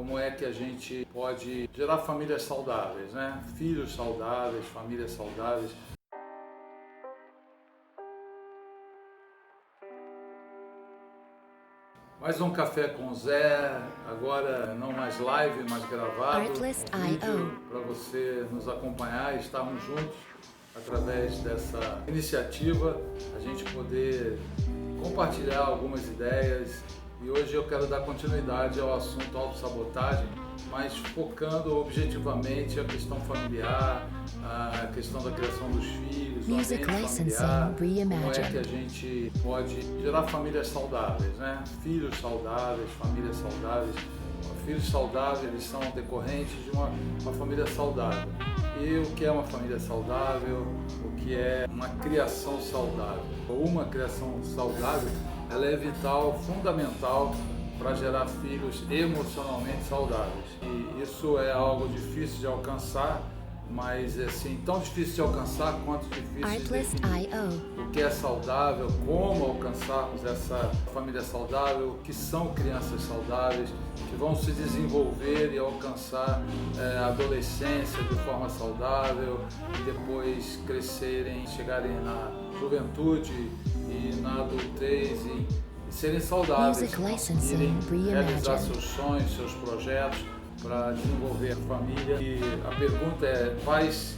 como é que a gente pode gerar famílias saudáveis, né? Filhos saudáveis, famílias saudáveis. Mais um Café com Zé, agora não mais live, mas gravado, vídeo para você nos acompanhar e estarmos juntos através dessa iniciativa, a gente poder compartilhar algumas ideias. E hoje eu quero dar continuidade ao assunto autossabotagem, mas focando objetivamente a questão familiar, a questão da criação dos filhos, o ambiente familiar, como é que a gente pode gerar famílias saudáveis, né? Filhos saudáveis, famílias saudáveis. Filhos saudáveis, eles são decorrentes de uma família saudável. E o que é uma família saudável? O que é uma criação saudável? Uma criação saudável, ela é vital, fundamental para gerar filhos emocionalmente saudáveis. E isso é algo difícil de alcançar, mas assim, tão difícil de alcançar quanto difícil de definir. O que é saudável, como alcançarmos essa família saudável, o que são crianças saudáveis, que vão se desenvolver e alcançar a adolescência de forma saudável, e depois crescerem, chegarem na juventude e na adultez e serem saudáveis, conseguirem realizar seus sonhos, seus projetos para desenvolver a família. E a pergunta é, pais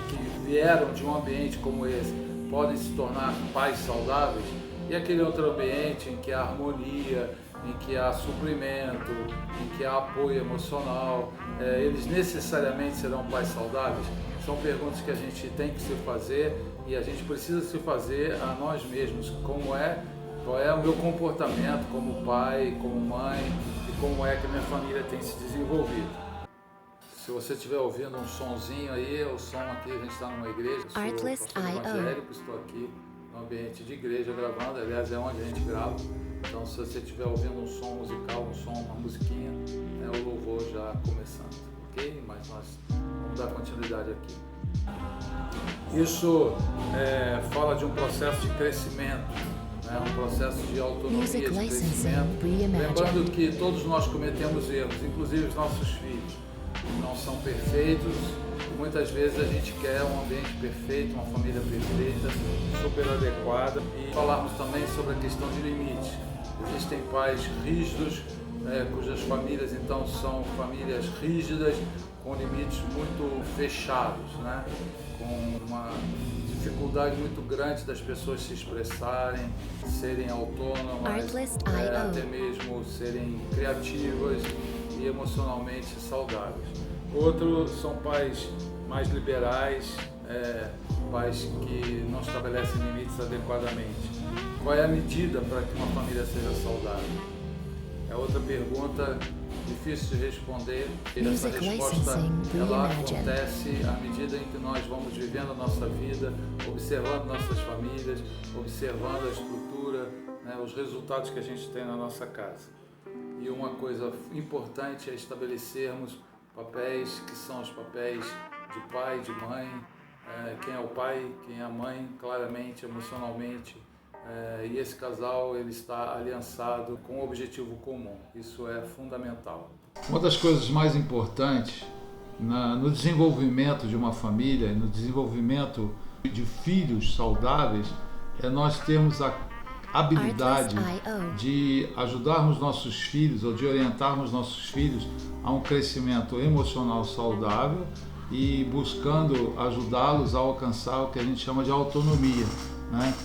que vieram de um ambiente como esse podem se tornar pais saudáveis? E aquele outro ambiente em que há harmonia, em que há suprimento, em que há apoio emocional, eles necessariamente serão pais saudáveis? São perguntas que a gente tem que se fazer e a gente precisa se fazer a nós mesmos. Qual é o meu comportamento como pai, como mãe e como é que a minha família tem se desenvolvido? Se você estiver ouvindo um sonzinho aí, o som aqui, a gente está numa igreja, eu sou pastor evangélico, estou aqui no ambiente de igreja gravando, aliás é onde a gente grava. Então se você estiver ouvindo um som musical, uma musiquinha, é o louvor já começando, ok? Mas nós vamos dar continuidade aqui. Isso fala de um processo de crescimento, um processo de autonomia, de crescimento. Lembrando que todos nós cometemos erros, inclusive os nossos filhos não são perfeitos. Muitas vezes a gente quer um ambiente perfeito, uma família perfeita, super adequada. E falarmos também sobre a questão de limites. Existem pais rígidos, cujas famílias então são famílias rígidas, com limites muito fechados, né? Com uma dificuldade muito grande das pessoas se expressarem, serem autônomas, até mesmo serem criativas e emocionalmente saudáveis. Outros são pais mais liberais, pais que não estabelecem limites adequadamente. Qual é a medida para que uma família seja saudável? É outra pergunta difícil de responder. E essa resposta ela acontece à medida em que nós vamos vivendo a nossa vida, observando nossas famílias, observando a estrutura, os resultados que a gente tem na nossa casa. E uma coisa importante é estabelecermos papéis que são os papéis de pai, de mãe, quem é o pai, quem é a mãe, claramente, emocionalmente. E esse casal ele está aliançado com um objetivo comum. Isso é fundamental. Uma das coisas mais importantes no desenvolvimento de uma família e no desenvolvimento de filhos saudáveis é nós termos a habilidade de ajudarmos nossos filhos ou de orientarmos nossos filhos a um crescimento emocional saudável e buscando ajudá-los a alcançar o que a gente chama de autonomia,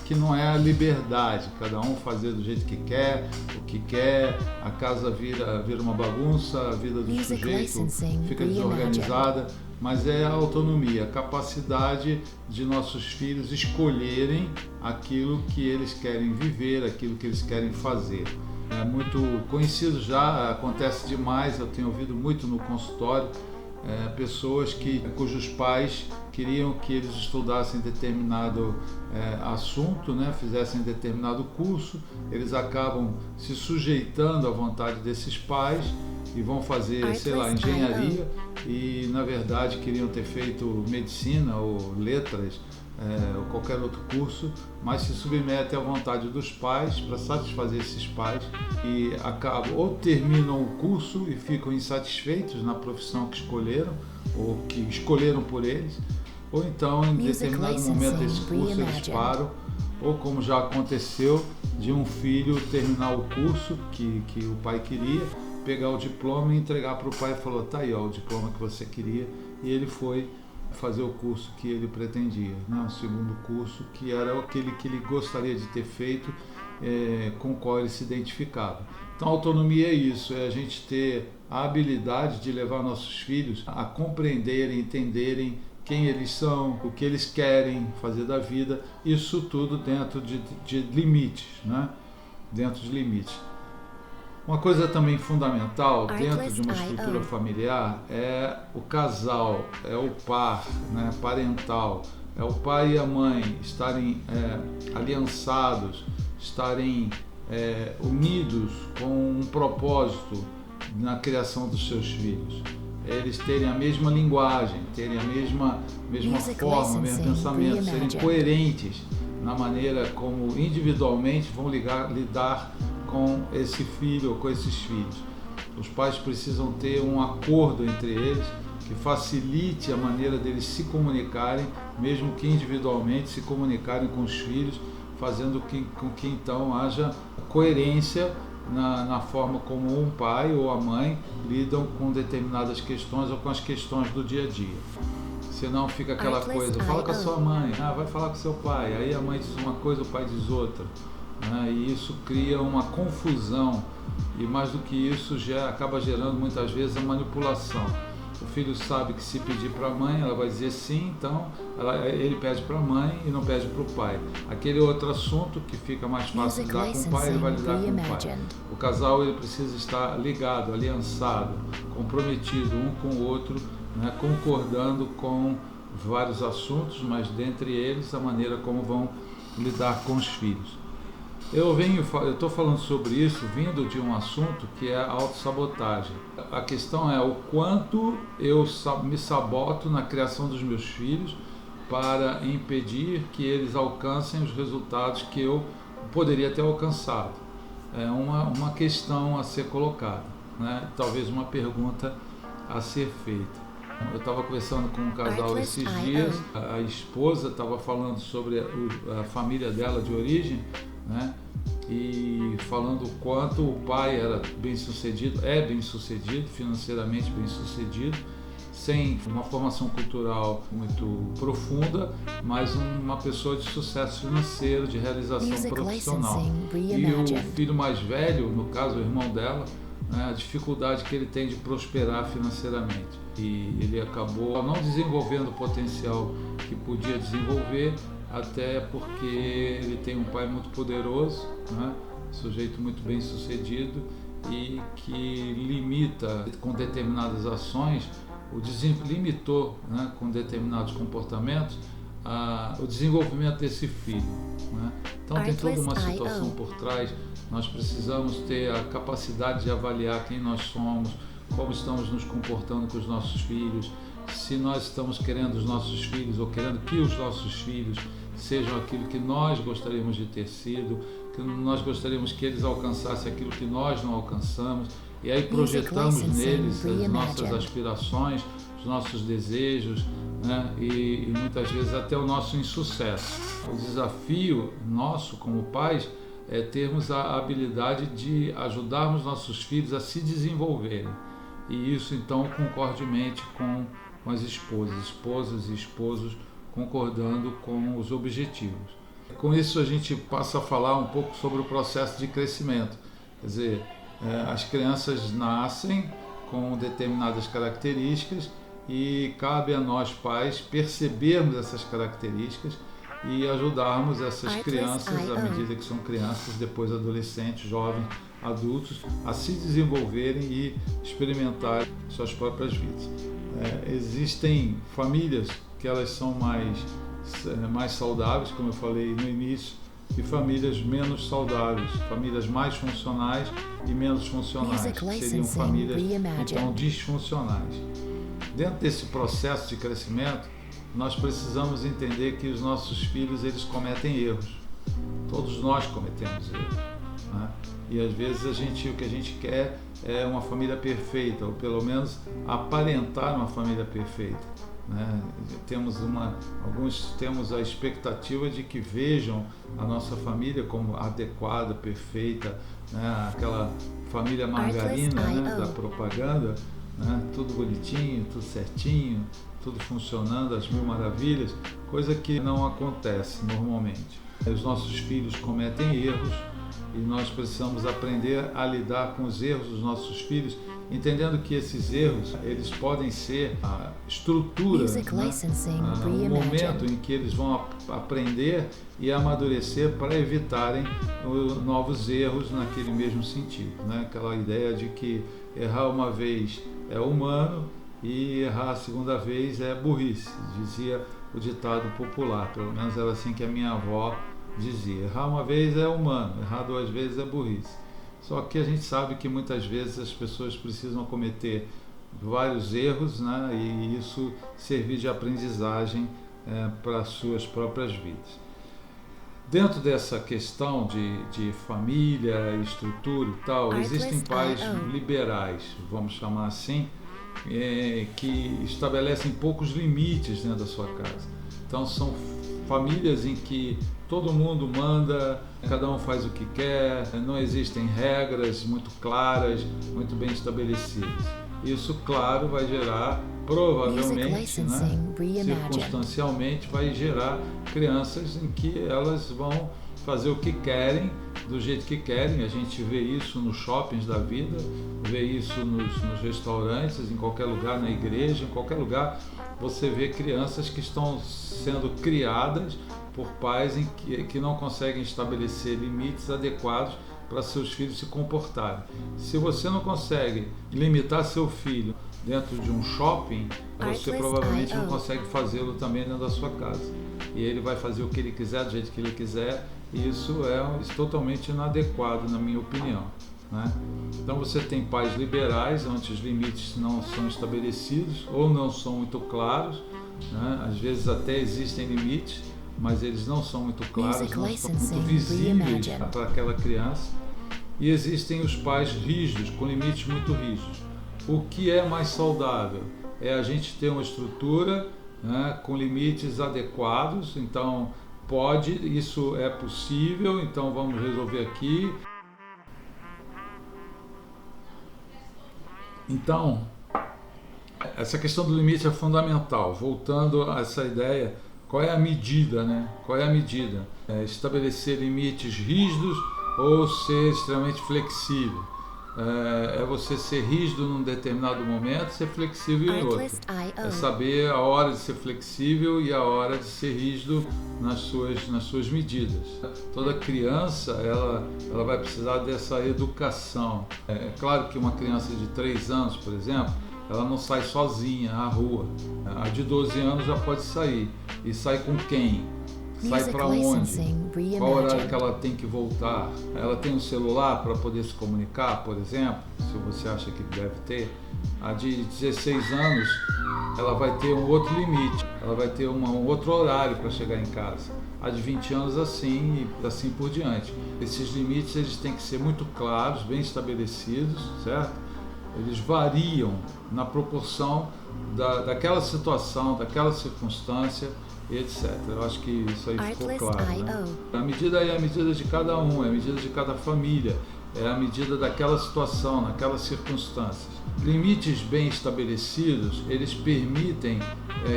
que não é a liberdade, cada um fazer do jeito que quer, o que quer, a casa vira uma bagunça, a vida do sujeito fica desorganizada, mas é a autonomia, a capacidade de nossos filhos escolherem aquilo que eles querem viver, aquilo que eles querem fazer. É muito conhecido já, acontece demais, eu tenho ouvido muito no consultório, pessoas cujos pais queriam que eles estudassem determinado assunto, fizessem determinado curso, eles acabam se sujeitando à vontade desses pais e vão fazer, engenharia e na verdade queriam ter feito medicina ou letras ou qualquer outro curso, mas se submete à vontade dos pais para satisfazer esses pais e acabam ou terminam o curso e ficam insatisfeitos na profissão que escolheram ou que escolheram por eles, ou então em determinado momento desse curso eles param, ou como já aconteceu, de um filho terminar o curso que o pai queria, pegar o diploma e entregar para o pai e falou, tá aí ó, o diploma que você queria, e ele foi fazer o curso que ele pretendia, né? O segundo curso, que era aquele que ele gostaria de ter feito, com o qual ele se identificava. Então a autonomia é isso, é a gente ter a habilidade de levar nossos filhos a compreenderem, entenderem quem eles são, o que eles querem fazer da vida, isso tudo dentro de limites, né? Dentro de limites. Uma coisa também fundamental dentro de uma estrutura familiar é o casal, é o par, né, parental, é o pai e a mãe estarem aliançados, estarem unidos com um propósito na criação dos seus filhos. Eles terem a mesma linguagem, terem a mesma forma, o mesmo pensamento, serem coerentes na maneira como individualmente vão lidar com esse filho ou com esses filhos. Os pais precisam ter um acordo entre eles que facilite a maneira deles se comunicarem, mesmo que individualmente se comunicarem com os filhos, fazendo com que então haja coerência na forma como um pai ou a mãe lidam com determinadas questões ou com as questões do dia a dia. Senão fica aquela coisa, fala com a sua mãe, vai falar com seu pai, aí a mãe diz uma coisa, o pai diz outra. E isso cria uma confusão e mais do que isso já acaba gerando muitas vezes a manipulação. O filho sabe que se pedir para a mãe ela vai dizer sim, então ele pede para a mãe e não pede para o pai. Aquele outro assunto que fica mais fácil lidar com o pai, ele vai lidar com o pai. O casal ele precisa estar ligado, aliançado, comprometido um com o outro, né, concordando com vários assuntos, mas dentre eles a maneira como vão lidar com os filhos. Eu estou falando sobre isso vindo de um assunto que é a autossabotagem. A questão é o quanto eu me saboto na criação dos meus filhos para impedir que eles alcancem os resultados que eu poderia ter alcançado. É uma questão a ser colocada, né? Talvez uma pergunta a ser feita. Eu estava conversando com um casal esses dias, a esposa estava falando sobre a família dela de origem, né? E falando o quanto o pai era bem-sucedido, financeiramente bem-sucedido, sem uma formação cultural muito profunda, mas uma pessoa de sucesso financeiro, de realização profissional. E o filho mais velho, no caso o irmão dela, né, a dificuldade que ele tem de prosperar financeiramente. E ele acabou não desenvolvendo o potencial que podia desenvolver, até porque ele tem um pai muito poderoso, né? Sujeito muito bem sucedido e que limita com determinadas ações, limitou, né, com determinados comportamentos o desenvolvimento desse filho, né? Então tem toda uma situação por trás. Nós precisamos ter a capacidade de avaliar quem nós somos, como estamos nos comportando com os nossos filhos, se nós estamos querendo os nossos filhos ou querendo que os nossos filhos sejam aquilo que nós gostaríamos de ter sido, que nós gostaríamos que eles alcançassem aquilo que nós não alcançamos, e aí projetamos neles as nossas aspirações, os nossos desejos, né? E muitas vezes até o nosso insucesso. O desafio nosso como pais é termos a habilidade de ajudarmos nossos filhos a se desenvolverem, e isso então concordemente com as esposas e esposos concordando com os objetivos. Com isso a gente passa a falar um pouco sobre o processo de crescimento. Quer dizer, as crianças nascem com determinadas características e cabe a nós pais percebermos essas características e ajudarmos essas crianças, à medida que são crianças, depois adolescentes, jovens, adultos, a se desenvolverem e experimentarem suas próprias vidas. Existem famílias que elas são mais saudáveis, como eu falei no início, e famílias menos saudáveis, famílias mais funcionais e menos funcionais, que seriam famílias então disfuncionais. Dentro desse processo de crescimento, nós precisamos entender que os nossos filhos, eles cometem erros. Todos nós cometemos erros, né? E às vezes o que a gente quer é uma família perfeita, ou pelo menos aparentar uma família perfeita, né? Alguns temos a expectativa de que vejam a nossa família como adequada, perfeita, né? Aquela família margarina, né? Da propaganda, né? Tudo bonitinho, tudo certinho, tudo funcionando, as mil maravilhas, coisa que não acontece normalmente. Os nossos filhos cometem erros e nós precisamos aprender a lidar com os erros dos nossos filhos, entendendo que esses erros, eles podem ser a estrutura, né? O momento em que eles vão aprender e amadurecer para evitarem novos erros naquele mesmo sentido, né? Aquela ideia de que errar uma vez é humano e errar a segunda vez é burrice, dizia o ditado popular, pelo menos era assim que a minha avó dizia. Errar uma vez é humano, errar duas vezes é burrice. Só que a gente sabe que muitas vezes as pessoas precisam cometer vários erros, né? E isso servir de aprendizagem para as suas próprias vidas. Dentro dessa questão de família, estrutura e tal, existem pais liberais, vamos chamar assim, que estabelecem poucos limites dentro da sua casa. Então são famílias em que todo mundo manda, cada um faz o que quer, não existem regras muito claras, muito bem estabelecidas. Isso, claro, vai gerar, provavelmente, né, circunstancialmente, vai gerar crianças em que elas vão fazer o que querem, do jeito que querem. A gente vê isso nos shoppings da vida, vê isso nos restaurantes, em qualquer lugar, na igreja, em qualquer lugar. Você vê crianças que estão sendo criadas por pais que não conseguem estabelecer limites adequados para seus filhos se comportarem. Se você não consegue limitar seu filho dentro de um shopping, você provavelmente não consegue fazê-lo também dentro da sua casa. E ele vai fazer o que ele quiser, do jeito que ele quiser, e isso é totalmente inadequado, na minha opinião, né? Então você tem pais liberais, onde os limites não são estabelecidos ou não são muito claros, né? Às vezes até existem limites, mas eles não são muito claros, não são muito visíveis para aquela criança. E existem os pais rígidos, com limites muito rígidos. O que é mais saudável? É a gente ter uma estrutura, né, com limites adequados. Então, isso é possível, então vamos resolver aqui. Então, essa questão do limite é fundamental. Voltando a essa ideia, qual é a medida, né? Qual é a medida? Estabelecer limites rígidos ou ser extremamente flexível? É você ser rígido num determinado momento, ser flexível em outro. É saber a hora de ser flexível e a hora de ser rígido nas suas medidas. Toda criança ela vai precisar dessa educação. É claro que uma criança de 3 anos, por exemplo, ela não sai sozinha à rua. A de 12 anos já pode sair. E sai com quem? Sai para onde? Qual horário que ela tem que voltar? Ela tem um celular para poder se comunicar, por exemplo, se você acha que deve ter. A de 16 anos, ela vai ter um outro limite, ela vai ter um outro horário para chegar em casa. A de 20 anos assim e assim por diante. Esses limites eles têm que ser muito claros, bem estabelecidos, certo? Eles variam na proporção daquela situação, daquela circunstância, etc. Eu acho que isso aí ficou claro, né? A medida é a medida de cada um, é a medida de cada família, é a medida daquela situação, naquelas circunstâncias. Limites bem estabelecidos, eles permitem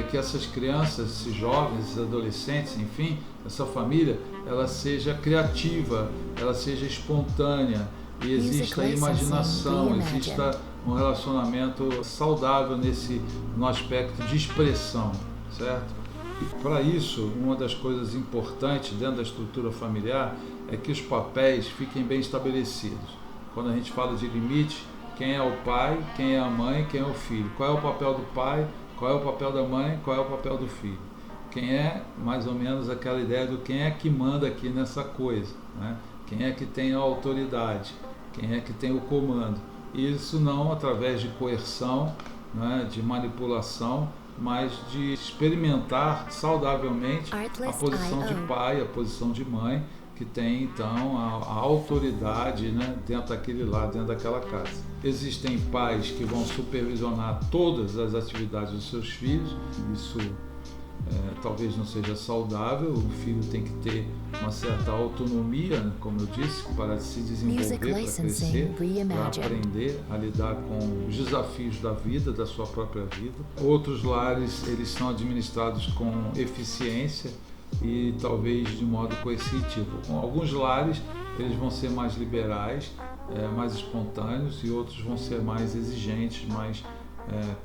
que essas crianças, esses jovens, esses adolescentes, enfim, essa família, ela seja criativa, ela seja espontânea, e exista imaginação, exista um relacionamento saudável no aspecto de expressão, certo? Para isso, uma das coisas importantes dentro da estrutura familiar é que os papéis fiquem bem estabelecidos. Quando a gente fala de limite, quem é o pai, quem é a mãe, quem é o filho. Qual é o papel do pai, qual é o papel da mãe, qual é o papel do filho. Quem é, mais ou menos, aquela ideia do quem é que manda aqui nessa coisa, né? Quem é que tem a autoridade, quem é que tem o comando. Isso não através de coerção, né, de manipulação, mas de experimentar saudavelmente a posição de pai, a posição de mãe, que tem então a autoridade, né, dentro daquele lar, dentro daquela casa. Existem pais que vão supervisionar todas as atividades dos seus filhos, isso talvez não seja saudável. O filho tem que ter uma certa autonomia, como eu disse, para se desenvolver, para crescer, para aprender a lidar com os desafios da vida, da sua própria vida. Outros lares, eles são administrados com eficiência e talvez de modo coercitivo. Alguns lares, eles vão ser mais liberais, mais espontâneos, e outros vão ser mais exigentes, mais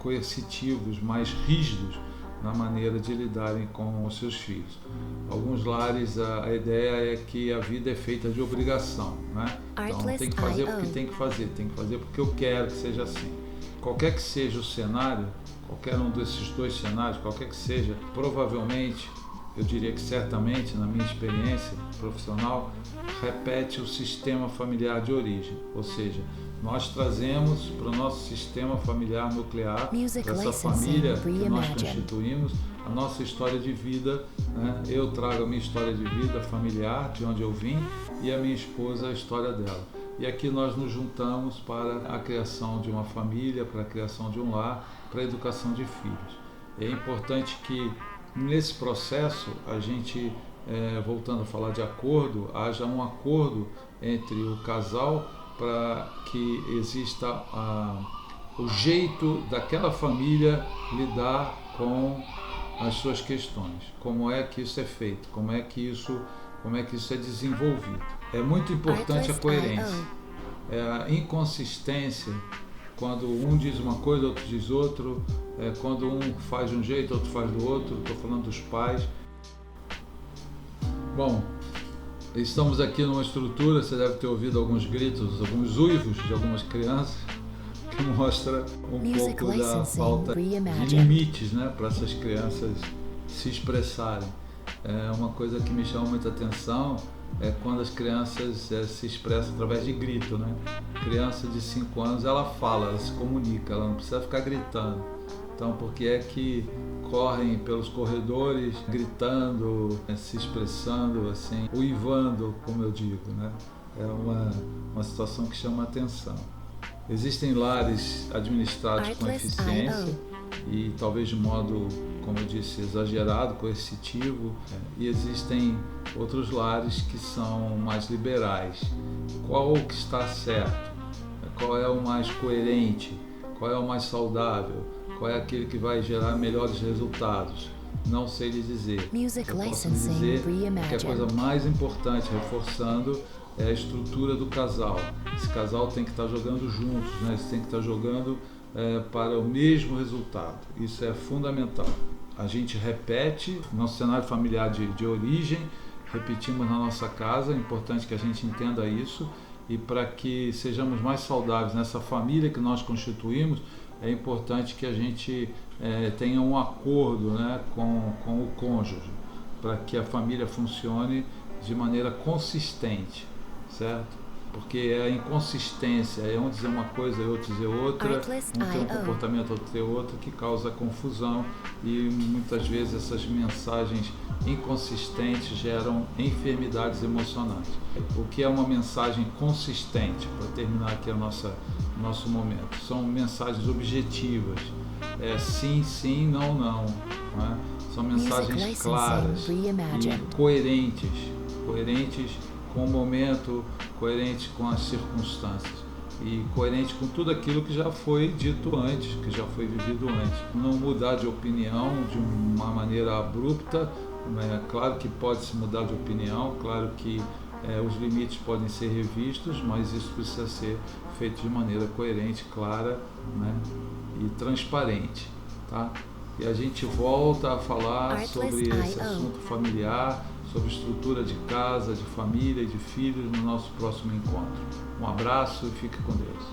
coercitivos, mais rígidos na maneira de lidarem com os seus filhos. Alguns lares, a ideia é que a vida é feita de obrigação, né? Então tem que fazer porque tem que fazer porque eu quero que seja assim. Qualquer que seja o cenário, qualquer um desses dois cenários, qualquer que seja, provavelmente, eu diria que certamente, na minha experiência profissional, repete o sistema familiar de origem, ou seja, nós trazemos para o nosso sistema familiar nuclear, para essa família que nós constituímos, a nossa história de vida, né? Eu trago a minha história de vida familiar, de onde eu vim, e a minha esposa a história dela. E aqui nós nos juntamos para a criação de uma família, para a criação de um lar, para a educação de filhos. É importante que nesse processo a gente, voltando a falar de acordo, haja um acordo entre o casal para que exista o jeito daquela família lidar com as suas questões. Como é que isso é feito? Como é que isso é desenvolvido? É muito importante a coerência. A inconsistência, quando um diz uma coisa, outro diz outro, quando um faz de um jeito, outro faz do outro. Estou falando dos pais. Bom, estamos aqui numa estrutura, você deve ter ouvido alguns gritos, alguns uivos de algumas crianças, que mostra um pouco da falta de limites, né, para essas crianças se expressarem. Uma coisa que me chama muita atenção é quando as crianças se expressam através de grito, né? Criança de 5 anos, ela fala, ela se comunica, ela não precisa ficar gritando. Então, por que é que correm pelos corredores gritando, se expressando, assim, uivando, como eu digo, né? É uma situação que chama a atenção. Existem lares administrados com eficiência e talvez de modo, como eu disse, exagerado, coercitivo, e existem outros lares que são mais liberais. Qual que está certo? Qual é o mais coerente? Qual é o mais saudável? Qual é aquele que vai gerar melhores resultados? Não sei lhe dizer. Eu posso lhe dizer que a coisa mais importante, reforçando, é a estrutura do casal. Esse casal tem que estar jogando juntos, né? Eles têm que estar jogando para o mesmo resultado. Isso é fundamental. A gente repete nosso cenário familiar de origem, repetimos na nossa casa. É importante que a gente entenda isso, e para que sejamos mais saudáveis nessa família que nós constituímos, é importante que a gente tenha um acordo, né, com o cônjuge, para que a família funcione de maneira consistente, certo? Porque a inconsistência é um dizer uma coisa e outro dizer outra, um ter um comportamento, outro ter outro, que causa confusão, e muitas vezes essas mensagens inconsistentes geram enfermidades emocionais. O que é uma mensagem consistente, para terminar aqui o nosso momento? São mensagens objetivas, sim, sim, não, não, né? São mensagens claras e coerentes com o momento, coerente com as circunstâncias e coerente com tudo aquilo que já foi dito antes, que já foi vivido antes. Não mudar de opinião de uma maneira abrupta, né? Claro que pode se mudar de opinião, claro que os limites podem ser revistos, mas isso precisa ser feito de maneira coerente, clara, né? E transparente, tá? E a gente volta a falar sobre esse assunto familiar, sobre estrutura de casa, de família e de filhos no nosso próximo encontro. Um abraço e fique com Deus.